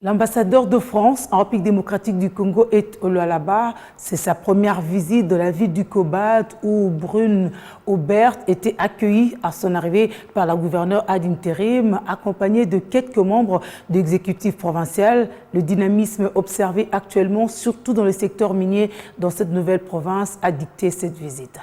L'ambassadeur de France en République démocratique du Congo est au Lualaba. C'est sa première visite de la ville du Cobalt où Brune Aubert était accueillie à son arrivée par la gouverneure ad intérim, accompagnée de quelques membres de l'exécutif provincial. Le dynamisme observé actuellement, surtout dans le secteur minier dans cette nouvelle province, a dicté cette visite.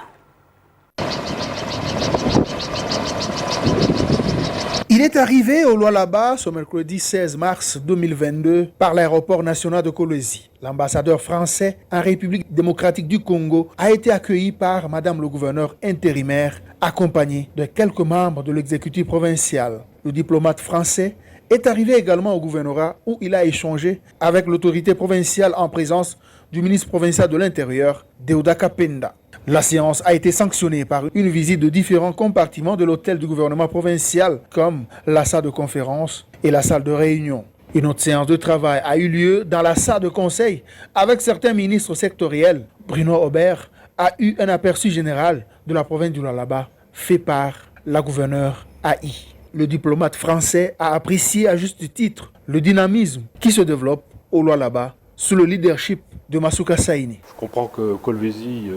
Il est arrivé au Lualaba ce mercredi 16 mars 2022 par l'aéroport national de Kolwezi. L'ambassadeur français en République démocratique du Congo a été accueilli par Madame le gouverneur intérimaire, accompagné de quelques membres de l'exécutif provincial. Le diplomate français est arrivé également au gouvernorat où il a échangé avec l'autorité provinciale en présence du ministre provincial de l'Intérieur, Deoda Kapenda. La séance a été sanctionnée par une visite de différents compartiments de l'hôtel du gouvernement provincial, comme la salle de conférence et la salle de réunion. Une autre séance de travail a eu lieu dans la salle de conseil avec certains ministres sectoriels. Bruno Aubert a eu un aperçu général de la province du Lualaba fait par la gouverneure AI. Le diplomate français a apprécié à juste titre le dynamisme qui se développe au Lualaba sous le leadership de Masuka Saini. Je comprends que Kolwezi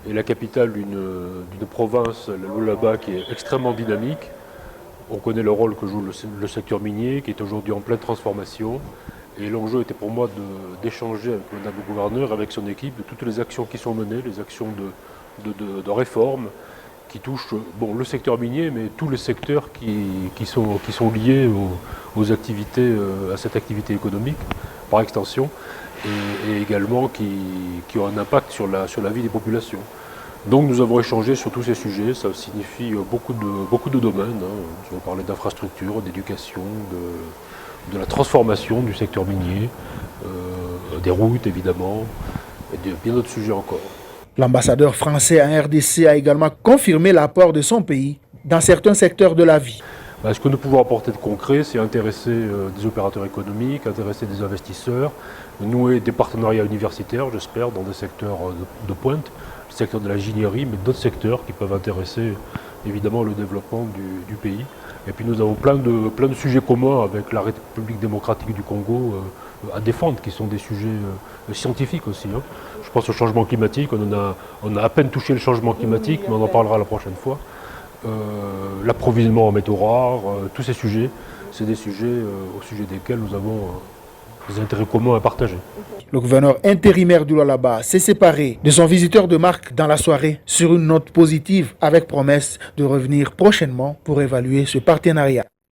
est la capitale d'une province, le Lualaba, qui est extrêmement dynamique. On connaît le rôle que joue le secteur minier, qui est aujourd'hui en pleine transformation. Et l'enjeu était pour moi d'échanger avec Madame le gouverneur, avec son équipe, de toutes les actions qui sont menées, les actions de réforme qui touchent le secteur minier, mais tous les secteurs qui sont liés aux activités, à cette activité économique, par extension. Et également qui ont un impact sur la vie des populations. Donc nous avons échangé sur tous ces sujets, ça signifie beaucoup de domaines. Nous avons parlé d'infrastructures, d'éducation, de la transformation du secteur minier, des routes évidemment, et de bien d'autres sujets encore. L'ambassadeur français en RDC a également confirmé l'apport de son pays dans certains secteurs de la vie. Ce que nous pouvons apporter de concret, c'est intéresser des opérateurs économiques, intéresser des investisseurs, nouer des partenariats universitaires, j'espère, dans des secteurs de pointe, le secteur de l'ingénierie, mais d'autres secteurs qui peuvent intéresser évidemment le développement du pays. Et puis nous avons plein de sujets communs avec la République démocratique du Congo à défendre, qui sont des sujets scientifiques aussi. Je pense au changement climatique, on a à peine touché le changement climatique, mais on en parlera la prochaine fois. L'approvisionnement en métaux rares, tous ces sujets, c'est des sujets au sujet desquels nous avons des intérêts communs à partager. Le gouverneur intérimaire du Lualaba s'est séparé de son visiteur de marque dans la soirée sur une note positive avec promesse de revenir prochainement pour évaluer ce partenariat.